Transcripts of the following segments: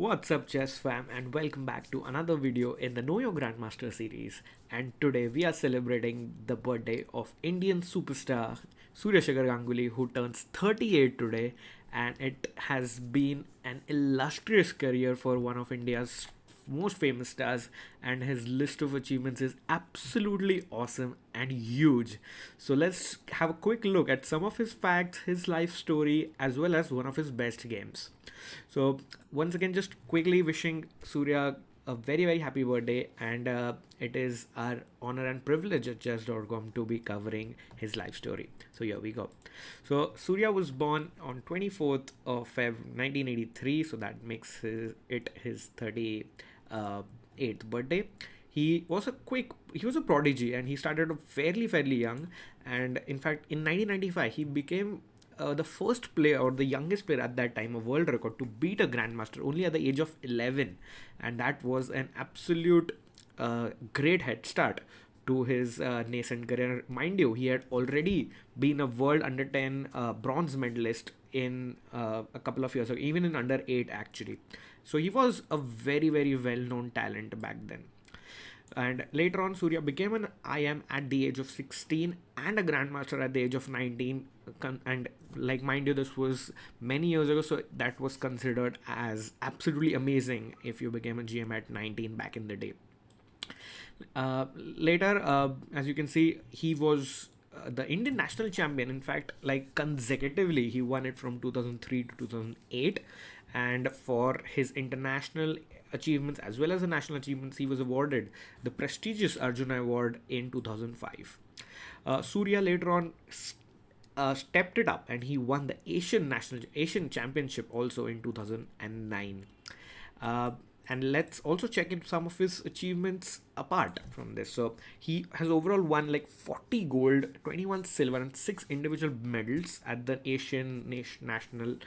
What's up, chess fam, and welcome back to another video in the Know Your Grandmaster series. And today we are celebrating the birthday of Indian superstar Surya Shekhar Ganguly, who turns 38 today. And it has been an illustrious career for one of India's most famous stars, and his list of achievements is absolutely awesome and huge. So let's have a quick look at some of his facts, his life story, as well as one of his best games. So once again, just quickly wishing Surya a very happy birthday, and it is our honor and privilege at chess.com to be covering his life story. So here we go. So Surya was born on 24th of Feb 1983, so that makes it his 38th birthday. He was a prodigy, and he started fairly young. And in fact, in 1995 he became the first player, or the youngest player at that time, a world record, to beat a grandmaster only at the age of 11. And that was an absolute great head start to his nascent career. Mind you, he had already been a world under 10 bronze medalist in a couple of years ago, even in under 8 actually. So he was a very well known talent back then. And later on, Surya became an IM at the age of 16 and a grandmaster at the age of 19. And like, mind you, this was many years ago, so that was considered as absolutely amazing if you became a GM at 19 back in the day. Later, as you can see, he was the Indian national champion. In fact, like, consecutively, he won it from 2003 to 2008. And for his international achievements as well as the national achievements, he was awarded the prestigious Arjuna Award in 2005. Surya later on stepped it up, and he won the Asian Championship also in 2009. Uh, and let's also check in some of his achievements apart from this. So he has overall won like 40 gold, 21 silver, and 6 individual medals at the national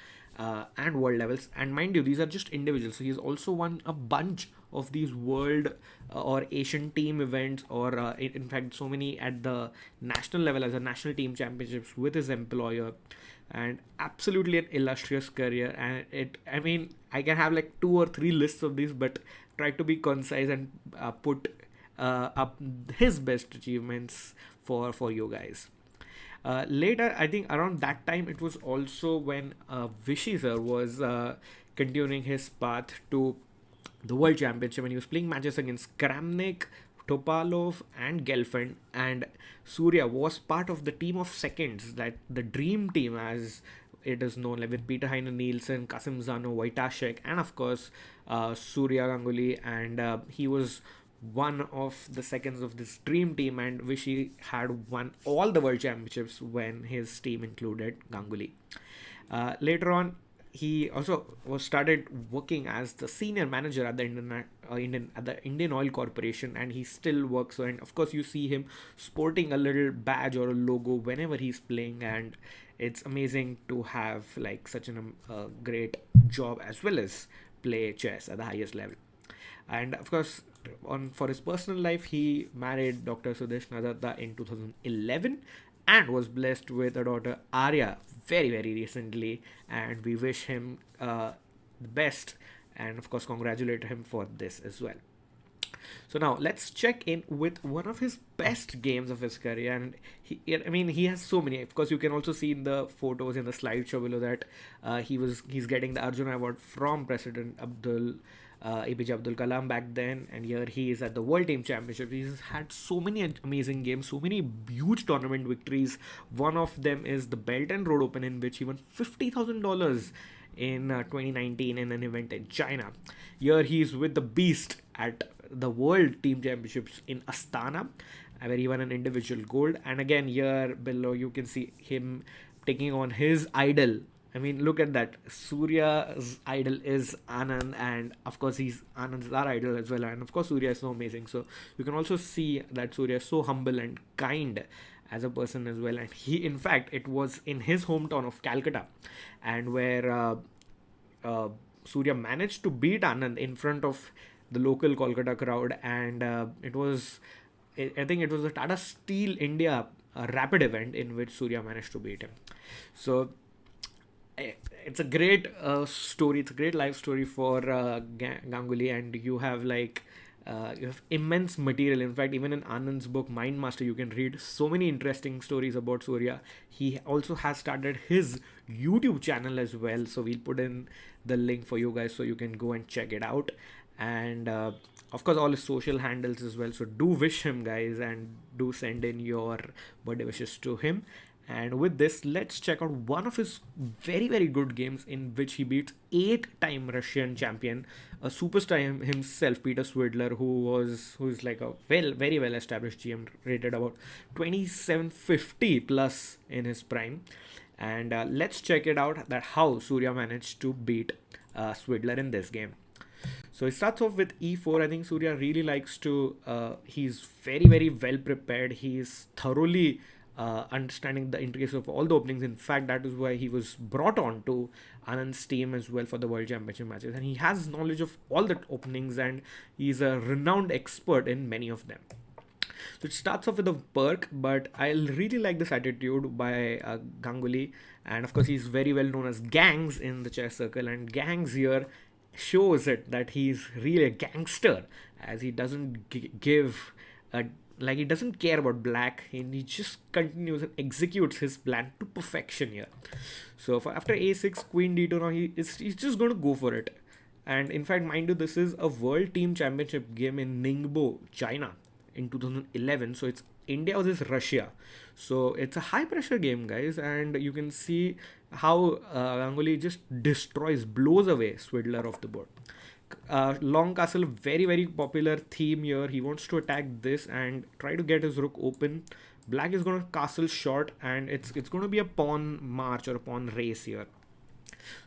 and world levels. And mind you, these are just individuals. So he's also won a bunch of these world or Asian team events, or in fact, so many at the national level as a national team championships with his employer. And absolutely an illustrious career. And I mean, I can have like 2 or 3 lists of these, but try to be concise and put up his best achievements for you guys. Later, I think around that time, it was also when Vishy sir was continuing his path to the World Championship, and he was playing matches against Kramnik, Topalov, and Gelfand. And Surya was part of the team of seconds, that the dream team, as it is known, like with Peter Heine Nielsen, Kasim Zano, Wojtaszek, and of course Surya Ganguly. And he was one of the seconds of this dream team, and Vishy had won all the world championships when his team included Ganguly. Later on, he also was started working as the senior manager at the Indian Oil Corporation, and he still works. And of course, you see him sporting a little badge or a logo whenever he's playing, and it's amazing to have like such a great job as well as play chess at the highest level. And of course, on for his personal life, he married Dr. Sudesh Nadatta in 2011 and was blessed with a daughter Arya very recently. And we wish him the best, and of course congratulate him for this as well. So now let's check in with one of his best games of his career. And I mean, he has so many. Of course, you can also see in the photos in the slideshow below that he's getting the Arjuna Award from President APJ Abdul Kalam back then. And here he is at the World Team Championship. He's had so many amazing games, so many huge tournament victories. One of them is the Belt and Road Open, in which he won $50,000 in 2019 in an event in China. Here he is with the Beast at the World Team Championships in Astana, where he won an individual gold. And again, here below you can see him taking on his idol. I mean, look at that. Surya's idol is Anand, and of course, Anand's our idol as well. And of course, Surya is so amazing. So you can also see that Surya is so humble and kind as a person as well. And he, in fact, it was in his hometown of Calcutta, and where Surya managed to beat Anand in front of the local Kolkata crowd. And I think it was the Tata Steel India rapid event in which Surya managed to beat him. So it's a great story. It's a great life story for Ganguly, and you have you have immense material. In fact, even in Anand's book Mind Master, you can read so many interesting stories about Surya. He also has started his YouTube channel as well, so we'll put in the link for you guys so you can go and check it out. And of course, all his social handles as well. So do wish him, guys, and do send in your birthday wishes to him. And with this, let's check out one of his very, very good games in which he beats eight-time Russian champion, a superstar himself, Peter Swidler, who's like a very well established GM, rated about 2750 plus in his prime. And let's check it out that how Surya managed to beat Swidler in this game. So it starts off with e4. I think Surya really likes to. He's very well prepared. He's thoroughly understanding the intricacies of all the openings. In fact, that is why he was brought on to Anand's team as well for the World Championship matches, and he has knowledge of all the openings, and he's a renowned expert in many of them. So it starts off with a perk, but I really like this attitude by Ganguly. And of course, he's very well known as Gangs in the chess circle. And Gangs here shows it that he's really a gangster, as he doesn't give a he doesn't care about black, and he just continues and executes his plan to perfection here. So for after a6, queen d2, now he's just going to go for it. And in fact, mind you, this is a world team championship game in Ningbo, China in 2011. So it's India versus Russia. So it's a high pressure game, guys, and you can see how Ganguly just destroys, blows away Swidler off the board. Long castle, very popular theme here. He wants to attack this and try to get his rook open. Black is going to castle short, and it's going to be a pawn march or a pawn race here.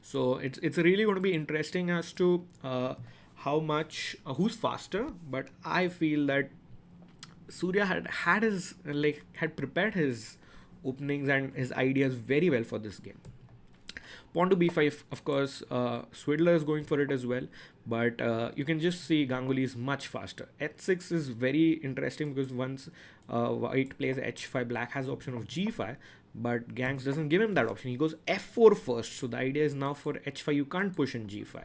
So it's really going to be interesting as to how much who's faster. But I feel that Surya had prepared his openings and his ideas very well for this game. Pawn to b5, of course, Swidler is going for it as well, but you can just see Ganguly is much faster. h6 is very interesting because once white plays h5, black has the option of g5, but Gangs doesn't give him that option. He goes f4 first, so the idea is now for h5 you can't push in g5.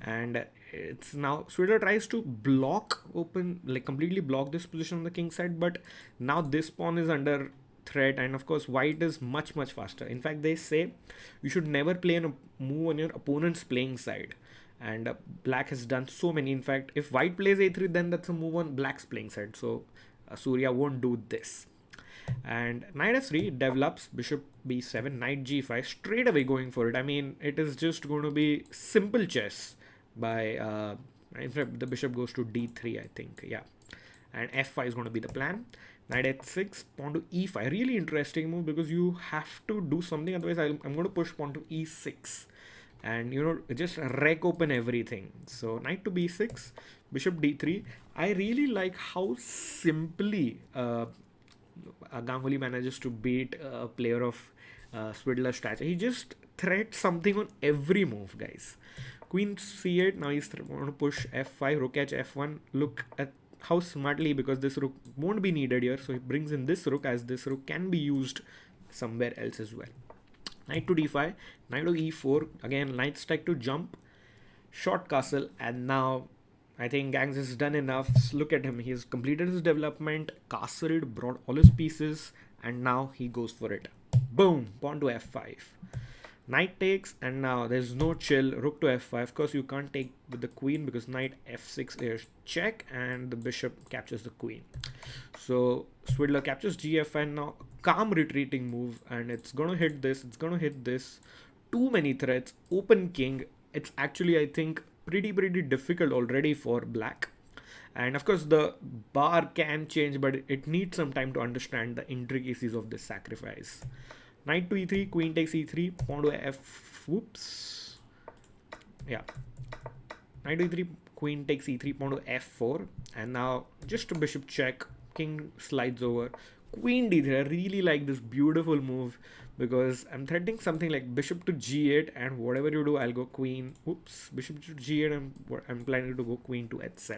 And it's now Swidler tries to block open, completely block this position on the king side, but now this pawn is under threat, and of course white is much faster. In fact, they say you should never play a move on your opponent's playing side, and black has done so many. In fact, if white plays a3, then that's a move on black's playing side, so Surya won't do this. And knight f3 develops, bishop b7, knight g5, straight away going for it. I mean, it is just going to be simple chess by in fact the bishop goes to d3, I think, yeah, and f5 is going to be the plan. Knight h6, pawn to e5, really interesting move because you have to do something, otherwise I'm going to push pawn to e6 and just wreck open everything. So knight to b6, bishop d3. I really like how simply Ganguly manages to beat a player of Swidler's stature. He just threats something on every move, guys. Queen c8, now he's going to push f5, rook h f1. Look at how smartly, because this rook won't be needed here, so he brings in this rook, as this rook can be used somewhere else as well. Knight to d5, knight to e4, again knight strike to jump, short castle, and now I think Gangs has done enough. Look at him, he's completed his development, castled, brought all his pieces, and now he goes for it. Boom, pawn to f5. Knight takes, and now there's no chill. Rook to f5. Of course, you can't take with the queen because knight f6 is check, and the bishop captures the queen. So Swidler captures gf5. Now calm retreating move, and it's gonna hit this. It's gonna hit this. Too many threats. Open king. It's actually, I think, pretty difficult already for black. And of course, the bar can change, but it needs some time to understand the intricacies of this sacrifice. Knight to e3, queen takes e3, pawn to f, whoops, yeah, knight to e3, queen takes e3, pawn to f4, and now just a bishop check, king slides over, queen d3. I really like this beautiful move because I'm threatening something like bishop to g8, and whatever you do, I'll go queen, whoops, bishop to g8, and I'm planning to go queen to h7.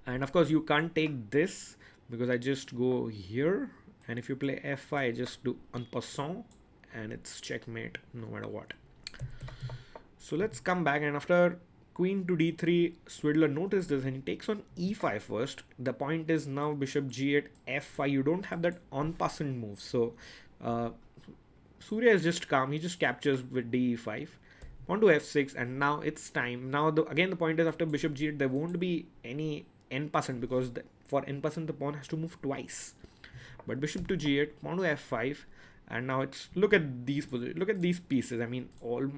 And of course, you can't take this because I just go here. And if you play f5, just do en passant, and it's checkmate no matter what. So let's come back, and after queen to d3, Swidler noticed this and he takes on e5 first. The point is now bishop g8, f5. You don't have that en passant move, so Surya is just calm. He just captures with d5, pawn to f6, and now it's time. Now again the point is after bishop g8 there won't be any en passant, because for en passant the pawn has to move twice. But bishop to g8, pawn to f5, and now it's look at these pieces. I mean, all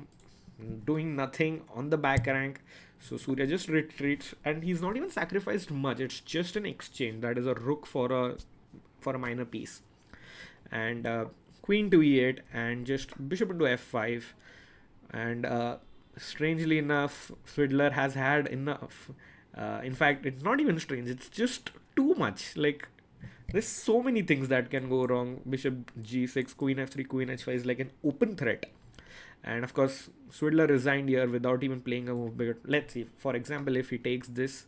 doing nothing on the back rank. So Surya just retreats, and he's not even sacrificed much. It's just an exchange. That is a rook for a minor piece, and queen to e8, and just bishop into f5, and strangely enough, Swidler has had enough. In fact, it's not even strange. It's just too much. Like, there's so many things that can go wrong. Bishop g6, queen f3, queen h5 is like an open threat. And of course, Swidler resigned here without even playing a move. But let's see. For example, if he takes this,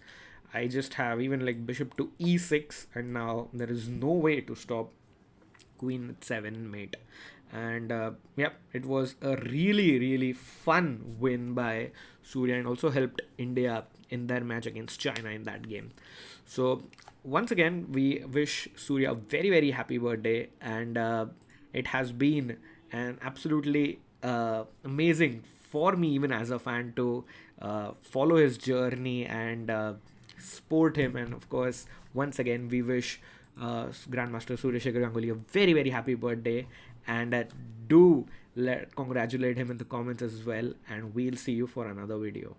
I just have even like bishop to e6, and now there is no way to stop queen 7 mate. And yep, it was a really fun win by Surya, and also helped India in their match against China in that game. So once again, we wish Surya a very happy birthday, and it has been an absolutely amazing for me, even as a fan, to follow his journey and support him. And of course, once again, we wish Grandmaster Surya Shekhar Ganguly a very happy birthday, and do congratulate him in the comments as well, and we'll see you for another video.